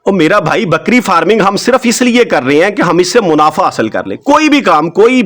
اور میرا بھائی بکری فارمنگ ہم صرف اس لیے کر رہے ہیں کہ ہم اس سے منافع حاصل کر لیں. کوئی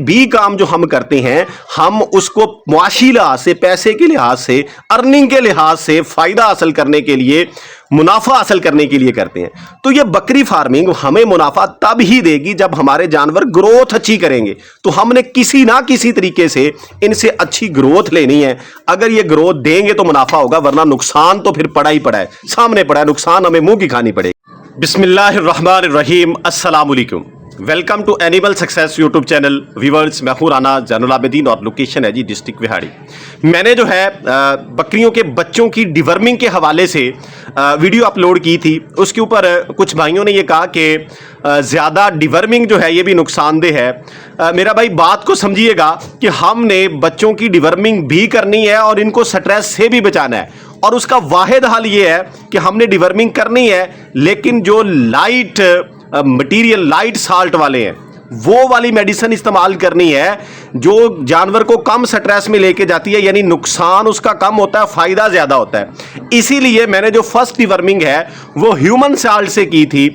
بھی کام جو ہم کرتے ہیں ہم اس کو معاشی لحاظ سے، پیسے کے لحاظ سے، ارننگ کے لحاظ سے فائدہ حاصل کرنے کے لیے، منافع حاصل کرنے کے لیے کرتے ہیں. تو یہ بکری فارمنگ ہمیں منافع تب ہی دے گی جب ہمارے جانور گروتھ اچھی کریں گے. تو ہم نے کسی نہ کسی طریقے سے ان سے اچھی گروتھ لینی ہے. اگر یہ گروتھ دیں گے تو منافع ہوگا، ورنہ نقصان تو پھر پڑا ہی پڑا ہے، سامنے پڑا ہے. نقصان ہمیں منہ کی کھانی پڑے گی. بسم اللہ الرحمن الرحیم. السلام علیکم. Welcome to animal success YouTube channel. Viewers, میں ہوں رانا زین العابدین اور لوکیشن ہے جی ڈسٹرکٹ وہاڑی. میں نے جو ہے بکریوں کے بچوں کی ڈیورمنگ کے حوالے سے ویڈیو اپلوڈ کی تھی. اس کے اوپر کچھ بھائیوں نے یہ کہا کہ زیادہ ڈیورمنگ جو ہے یہ بھی نقصان دہ ہے. میرا بھائی بات کو سمجھیے گا کہ ہم نے بچوں کی ڈیورمنگ بھی کرنی ہے اور ان کو سٹریس سے بھی بچانا ہے. اور اس کا واحد حل یہ ہے کہ ہم نے ڈیورمنگ کرنی ہے، لیکن جو لائٹ مٹیریل، لائٹ سالٹ والے ہیں، وہ والی میڈیسن استعمال کرنی ہے جو جانور کو کم سٹریس میں لے کے جاتی ہے. یعنی نقصان اس کا کم ہوتا ہے، فائدہ زیادہ ہوتا ہے. اسی لیے میں نے جو فرسٹ ڈیورمنگ ہے وہ ہیومن سالٹ سے کی تھی،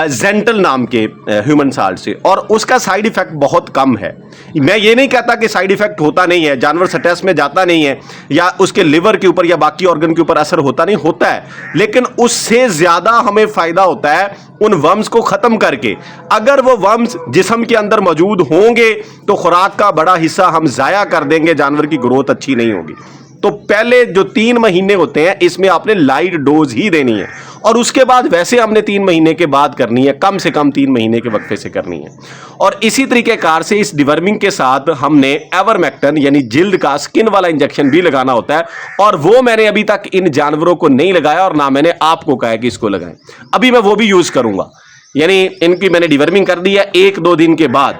زینٹل نام کے ہیومن سالٹ سے، اور اس کا سائیڈ ایفیکٹ بہت کم ہے. میں یہ نہیں کہتا کہ سائیڈ ایفیکٹ ہوتا نہیں ہے، جانور سٹریس میں جاتا نہیں ہے یا اس کے لیور کے اوپر یا باقی آرگن کے اوپر اثر ہوتا نہیں، ہوتا ہے، لیکن اس سے زیادہ ہمیں فائدہ ہوتا ہے ان ورمز کو ختم کر کے. اگر وہ ورمز جسم کے اندر موجود ہوں گے تو خوراک کا بڑا حصہ ہم ضائع کر دیں گے، جانور کی گروتھ اچھی نہیں ہوگی. تو پہلے جو 3 مہینے ہوتے ہیں اس میں آپ نے لائٹ ڈوز ہی دینی ہے، اور اس کے بعد ویسے ہم نے 3 مہینے کے بعد کرنی ہے، کم سے کم 3 مہینے کے وقفے سے کرنی ہے. اور اسی طریقہ کار سے اس ڈیورمنگ کے ساتھ ہم نے ایورمیکٹن یعنی جلد کا سکن والا انجیکشن بھی لگانا ہوتا ہے، اور وہ میں نے ابھی تک ان جانوروں کو نہیں لگایا اور نہ میں نے آپ کو کہا کہ اس کو لگائیں. ابھی میں وہ بھی یوز کروں گا. یعنی ان کی میں نے ڈیورمنگ کر دی ہے، 1-2 دن کے بعد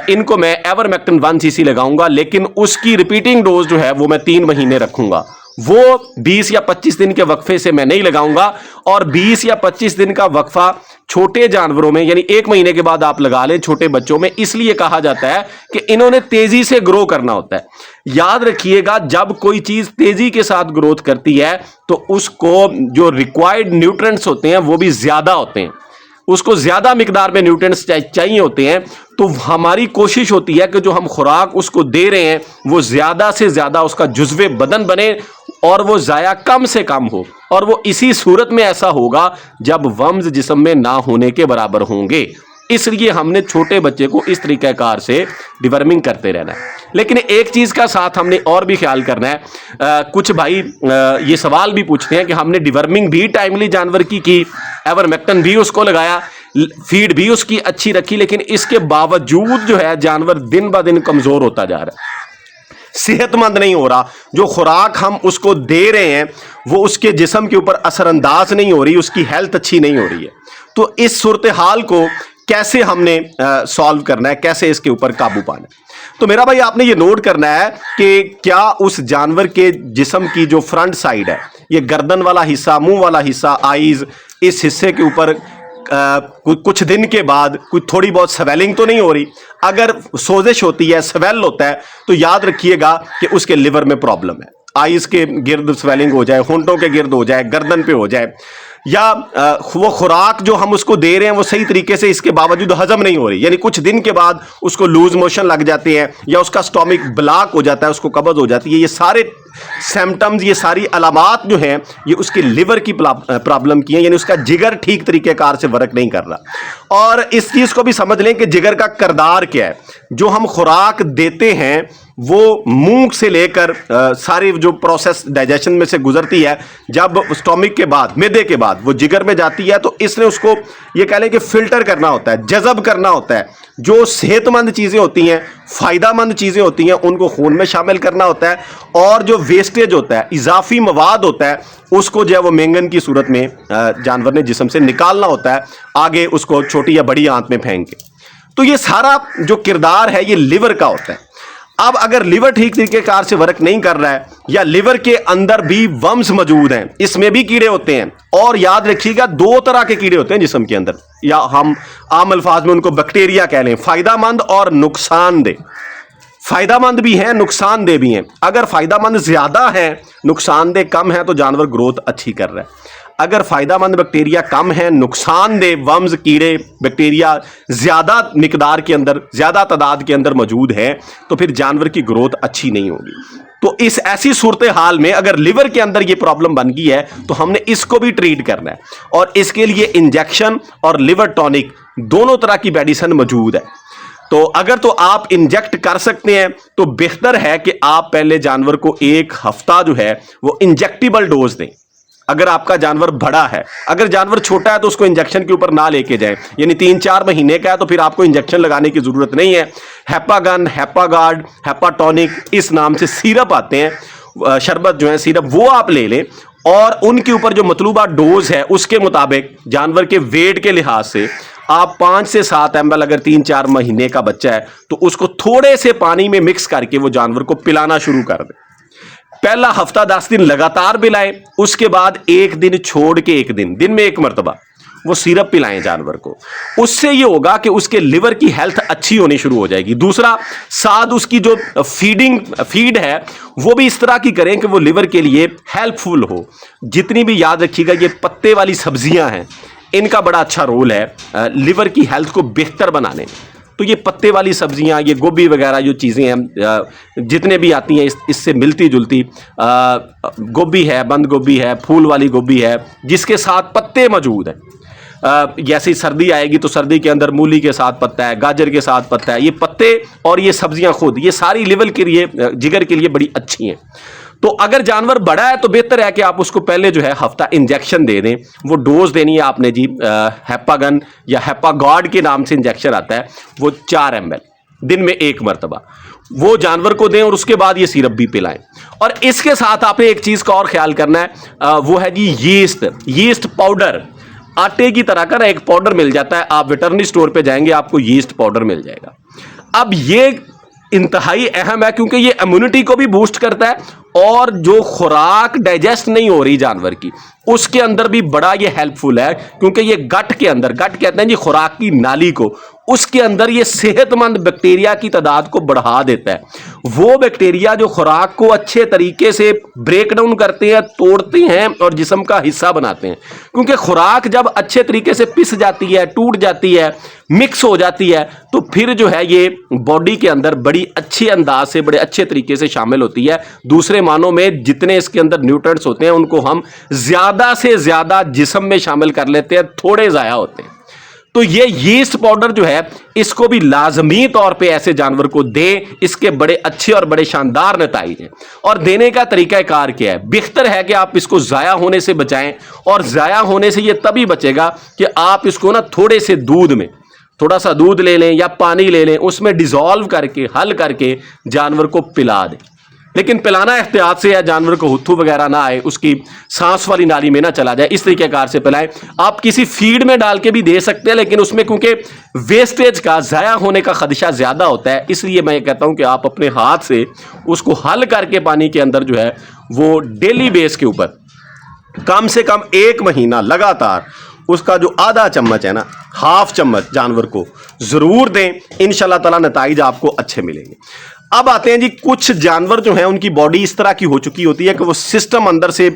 ان کو میں ایورمیکٹن 1 cc لگاؤں گا، لیکن اس کی ریپیٹنگ ڈوز جو ہے وہ میں 3 مہینے رکھوں گا. وہ 20 یا 25 دن کے وقفے سے میں نہیں لگاؤں گا. اور 20 یا 25 دن کا وقفہ چھوٹے جانوروں میں یعنی 1 مہینے کے بعد آپ لگا لیں چھوٹے بچوں میں، اس لیے کہا جاتا ہے کہ انہوں نے تیزی سے گرو کرنا ہوتا ہے. یاد رکھیے گا، جب کوئی چیز تیزی کے ساتھ گروتھ کرتی ہے تو اس کو جو ریکوائرڈ نیوٹرینٹس ہوتے ہیں وہ بھی زیادہ ہوتے ہیں، اس کو زیادہ مقدار میں نیوٹرینٹس چاہیے ہوتے ہیں. تو ہماری کوشش ہوتی ہے کہ جو ہم خوراک اس کو دے رہے ہیں وہ زیادہ سے زیادہ اس کا جزو بدن بنے اور وہ ضائع کم سے کم ہو. اور وہ اسی صورت میں ایسا ہوگا جب ورمز جسم میں نہ ہونے کے برابر ہوں گے. اس لیے ہم نے چھوٹے بچے کو اس طریقہ کار سے ڈیورمنگ کرتے رہنا ہے. لیکن ایک چیز کا ساتھ ہم نے اور بھی خیال کرنا ہے. کچھ بھائی یہ سوال بھی پوچھتے ہیں کہ ہم نے ڈیورمنگ بھی ٹائملی جانور کی، ایورمیکٹن بھی اس کو لگایا، فیڈ بھی اس کی اچھی رکھی، لیکن اس کے باوجود جو ہے جانور دن بہ دن کمزور ہوتا جا رہا ہے، صحت مند نہیں ہو رہا. جو خوراک ہم اس کو دے رہے ہیں وہ اس کے جسم کے اوپر اثر انداز نہیں ہو رہی، اس کی ہیلتھ اچھی نہیں ہو رہی ہے. تو اس صورتحال کو کیسے ہم نے سالو کرنا ہے، کیسے اس کے اوپر قابو پانا ہے؟ تو میرا بھائی آپ نے یہ نوٹ کرنا ہے کہ کیا اس جانور کے جسم کی جو فرنٹ سائیڈ ہے، یہ گردن والا حصہ، منہ والا حصہ، آئیز، اس حصے کے اوپر کچھ دن کے بعد کوئی تھوڑی بہت سویلنگ تو نہیں ہو رہی؟ اگر سوزش ہوتی ہے، سویل ہوتا ہے، تو یاد رکھیے گا کہ اس کے لیور میں پرابلم ہے. آئیز کے گرد سویلنگ ہو جائے، ہونٹوں کے گرد ہو جائے، گردن پہ ہو جائے، یا وہ خوراک جو ہم اس کو دے رہے ہیں وہ صحیح طریقے سے اس کے باوجود ہضم نہیں ہو رہی، یعنی کچھ دن کے بعد اس کو لوز موشن لگ جاتے ہیں یا اس کا سٹامک بلاک ہو جاتا ہے، اس کو قبض ہو جاتی ہے. یہ سارے سمپٹمز، یہ ساری علامات جو ہیں یہ اس کے لیور کی پرابلم کی ہیں، یعنی اس کا جگر ٹھیک طریقے کار سے ورک نہیں کر رہا. اور اس چیز کو بھی سمجھ لیں کہ جگر کا کردار کیا ہے. جو ہم خوراک دیتے ہیں وہ منہ سے لے کر ساری جو پروسیس ڈائجیشن میں سے گزرتی ہے، جب سٹامک کے بعد، معدے کے بعد وہ جگر میں جاتی ہے، تو اس نے اس کو یہ کہہ لیں کہ فلٹر کرنا ہوتا ہے، جذب کرنا ہوتا ہے. جو صحت مند چیزیں ہوتی ہیں، فائدہ مند چیزیں ہوتی ہیں، ان کو خون میں شامل کرنا ہوتا ہے، اور جو ویسٹیج ہوتا ہے، اضافی مواد ہوتا ہے، اس کو جو ہے وہ مینگن کی صورت میں جانور نے جسم سے نکالنا ہوتا ہے، آگے اس کو چھوٹی یا بڑی آنت میں پھینک کے. تو یہ سارا جو کردار ہے یہ لیور کا ہوتا ہے. اب اگر لیور ٹھیک طریقے کار سے ورک نہیں کر رہا ہے یا لیور کے اندر بھی ورمز موجود ہیں، اس میں بھی کیڑے ہوتے ہیں. اور یاد رکھیے گا 2 طرح کے کیڑے ہوتے ہیں جسم کے اندر، یا ہم عام الفاظ میں ان کو بیکٹیریا کہہ لیں، فائدہ مند اور نقصان دہ. فائدہ مند بھی ہیں، نقصان دہ بھی ہیں. اگر فائدہ مند زیادہ ہیں، نقصان دہ کم ہے، تو جانور گروتھ اچھی کر رہا ہے. اگر فائدہ مند بیکٹیریا کم ہے، نقصان دہ ورمز کیڑے بیکٹیریا زیادہ مقدار کے اندر، زیادہ تعداد کے اندر موجود ہے، تو پھر جانور کی گروتھ اچھی نہیں ہوگی۔ تو اس ایسی صورتحال میں اگر لیور کے اندر یہ پرابلم بن گئی ہے تو ہم نے اس کو بھی ٹریٹ کرنا ہے، اور اس کے لیے انجیکشن اور لیور ٹونک دونوں طرح کی میڈیسن موجود ہے۔ تو اگر تو آپ انجیکٹ کر سکتے ہیں تو بہتر ہے کہ آپ پہلے جانور کو 1 ہفتہ جو ہے وہ انجیکٹیبل ڈوز دیں، اگر آپ کا جانور بڑا ہے۔ اگر جانور چھوٹا ہے تو اس کو انجیکشن کے اوپر نہ لے کے جائیں، یعنی 3-4 مہینے کا ہے تو پھر آپ کو انجیکشن لگانے کی ضرورت نہیں ہے۔ ہیپاگن، ہیپاگارڈ، ہیپاٹونک اس نام سے سیرپ آتے ہیں، شربت جو ہے سیرپ، وہ آپ لے لیں، اور ان کے اوپر جو مطلوبہ ڈوز ہے اس کے مطابق جانور کے ویٹ کے لحاظ سے آپ 5 سے 7 ml، اگر 3-4 مہینے کا بچہ ہے تو اس کو تھوڑے سے پانی میں مکس کر کے وہ جانور کو پلانا شروع کر دیں۔ پہلا ہفتہ 10 دن لگاتار پلائیں، اس کے بعد 1 دن چھوڑ کے 1 دن میں 1 مرتبہ وہ سیرپ پلائیں جانور کو۔ اس سے یہ ہوگا کہ اس کے لیور کی ہیلتھ اچھی ہونی شروع ہو جائے گی۔ دوسرا، ساتھ اس کی جو فیڈ ہے وہ بھی اس طرح کی کریں کہ وہ لیور کے لیے ہیلپ فل ہو۔ جتنی بھی یاد رکھیے گا یہ پتے والی سبزیاں ہیں، ان کا بڑا اچھا رول ہے لیور کی ہیلتھ کو بہتر بنانے میں۔ تو یہ پتے والی سبزیاں، یہ گوبھی وغیرہ جو چیزیں ہیں جتنے بھی آتی ہیں اس سے ملتی جلتی، گوبھی ہے، بند گوبھی ہے، پھول والی گوبھی ہے جس کے ساتھ پتے موجود ہیں۔ جیسے سردی آئے گی تو سردی کے اندر مولی کے ساتھ پتا ہے، گاجر کے ساتھ پتا ہے، یہ پتے اور یہ سبزیاں خود یہ ساری لیور کے لیے، جگر کے لیے بڑی اچھی ہیں۔ تو اگر جانور بڑا ہے تو بہتر ہے کہ آپ اس کو پہلے جو ہے ہفتہ انجیکشن دے دیں۔ وہ ڈوز دینی ہے آپ نے جی، ہیپاگن یا ہیپاگارڈ کے نام سے انجیکشن آتا ہے، وہ 4 ml دن میں 1 مرتبہ وہ جانور کو دیں، اور اس کے بعد یہ سیرپ بھی پلائیں۔ اور اس کے ساتھ آپ نے ایک چیز کا اور خیال کرنا ہے، وہ ہے جی یسٹ پاؤڈر۔ آٹے کی طرح کا نا ایک پاؤڈر مل جاتا ہے، آپ ویٹرنری سٹور پہ جائیں گے آپ کو یسٹ پاؤڈر مل جائے گا۔ اب یہ انتہائی اہم ہے کیونکہ یہ امیونٹی کو بھی بوسٹ کرتا ہے، اور جو خوراک ڈائجسٹ نہیں ہو رہی جانور کی اس کے اندر بھی بڑا یہ ہیلپ فل ہے، کیونکہ یہ گٹ کے اندر، گٹ کہتے ہیں جی خوراک کی نالی کو، اس کے اندر یہ صحت مند بیکٹیریا کی تعداد کو بڑھا دیتا ہے۔ وہ بیکٹیریا جو خوراک کو اچھے طریقے سے بریک ڈاؤن کرتے ہیں، توڑتے ہیں اور جسم کا حصہ بناتے ہیں، کیونکہ خوراک جب اچھے طریقے سے پس جاتی ہے، ٹوٹ جاتی ہے، مکس ہو جاتی ہے، تو پھر جو ہے یہ باڈی کے اندر بڑی اچھے انداز سے، بڑے اچھے طریقے سے شامل ہوتی ہے۔ دوسرے معنوں میں جتنے اس کے اندر نیوٹرنٹس ہوتے ہیں ان کو ہم زیادہ سے زیادہ جسم میں شامل کر لیتے ہیں، تھوڑے ضائع ہوتے ہیں۔ تو یہ یسٹ پاؤڈر جو ہے اس کو بھی لازمی طور پہ ایسے جانور کو دیں، اس کے بڑے اچھے اور بڑے شاندار نتائج ہیں۔ اور دینے کا طریقہ کار کیا ہے؟ بہتر ہے کہ آپ اس کو ضائع ہونے سے بچائیں، اور ضائع ہونے سے یہ تبھی بچے گا کہ آپ اس کو نا تھوڑے سے دودھ میں، تھوڑا سا دودھ لے لیں یا پانی لے لیں، اس میں ڈیزالو کر کے، حل کر کے جانور کو پلا دیں۔ لیکن پلانا احتیاط سے ہے، جانور کو ہتھو وغیرہ نہ آئے، اس کی سانس والی نالی میں نہ چلا جائے، اس طریقہ کار سے پلائیں۔ آپ کسی فیڈ میں ڈال کے بھی دے سکتے ہیں، لیکن اس میں کیونکہ ویسٹیج کا، ضائع ہونے کا خدشہ زیادہ ہوتا ہے، اس لیے میں یہ کہتا ہوں کہ آپ اپنے ہاتھ سے اس کو حل کر کے پانی کے اندر جو ہے وہ ڈیلی بیس کے اوپر کم سے کم 1 مہینہ لگاتار اس کا جو آدھا چمچ ہے نا، ½ چمچ جانور کو ضرور دیں، انشاءاللہ تعالی نتائج آپ کو اچھے ملیں گے۔ اب آتے ہیں جی، کچھ جانور جو ہیں ان کی باڈی اس طرح کی ہو چکی ہوتی ہے کہ وہ سسٹم اندر سے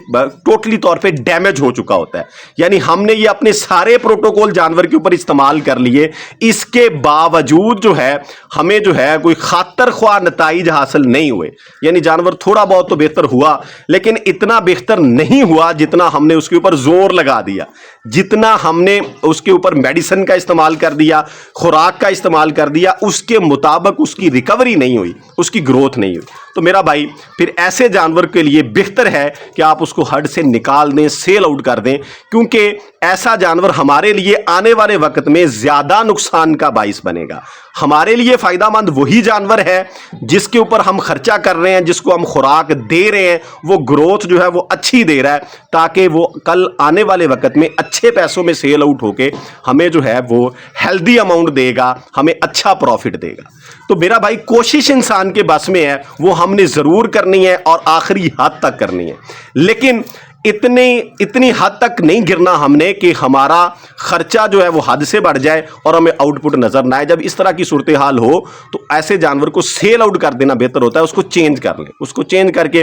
ٹوٹلی طور پہ ڈیمیج ہو چکا ہوتا ہے، یعنی ہم نے یہ اپنے سارے پروٹوکول جانور کے اوپر استعمال کر لیے، اس کے باوجود جو ہے ہمیں جو ہے کوئی خاطر خواہ نتائج حاصل نہیں ہوئے، یعنی جانور تھوڑا بہت تو بہتر ہوا لیکن اتنا بہتر نہیں ہوا جتنا ہم نے اس کے اوپر زور لگا دیا، جتنا ہم نے اس کے اوپر میڈیسن کا استعمال کر دیا، خوراک کا استعمال کر دیا، اس کے مطابق اس کی ریکوری نہیں ہوئی، اس کی گروتھ نہیں ہوئی۔ تو میرا بھائی پھر ایسے جانور کے لیے بہتر ہے کہ آپ اس کو ہڈ سے نکال دیں، سیل آؤٹ کر دیں، کیونکہ ایسا جانور ہمارے لیے آنے والے وقت میں زیادہ نقصان کا باعث بنے گا۔ ہمارے لیے فائدہ مند وہی جانور ہے جس کے اوپر ہم خرچہ کر رہے ہیں، جس کو ہم خوراک دے رہے ہیں، وہ گروتھ جو ہے وہ اچھی دے رہا ہے، تاکہ وہ کل آنے والے وقت میں اچھے پیسوں میں سیل آؤٹ ہو کے ہمیں جو ہے وہ ہیلدی اماؤنٹ دے گا، ہمیں اچھا پروفٹ دے گا۔ تو میرا بھائی کوشش انسان کے بس میں ہے، وہ ہم نے ضرور کرنی ہے اور آخری حد تک کرنی ہے، لیکن اتنی حد تک نہیں گرنا ہم نے کہ ہمارا خرچہ جو ہے وہ حد سے بڑھ جائے اور ہمیں آؤٹ پٹ نظر نہ آئے. جب اس طرح کی صورتحال ہو تو ایسے جانور کو سیل آؤٹ کر دینا بہتر ہوتا ہے. اس کو چینج کر لیں, اس کو چینج کر کے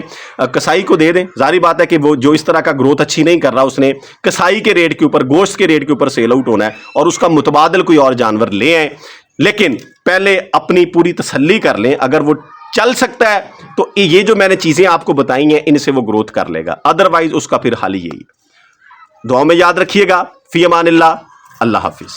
کسائی کو دے دیں. ظاہری بات ہے کہ وہ جو اس طرح کا گروتھ اچھی نہیں کر رہا, اس نے کسائی کے ریٹ کے اوپر, گوشت کے ریٹ کے اوپر سیل آؤٹ ہونا ہے, اور اس کا متبادل کوئی اور جانور لے آئیں. لیکن پہلے اپنی پوری تسلی کر لیں. اگر وہ چل سکتا ہے تو یہ جو میں نے چیزیں آپ کو بتائی ہیں ان سے وہ گروتھ کر لے گا, ادروائز اس کا پھر حل یہی. دعاؤں میں یاد رکھیے گا. فی امان اللہ. اللہ حافظ.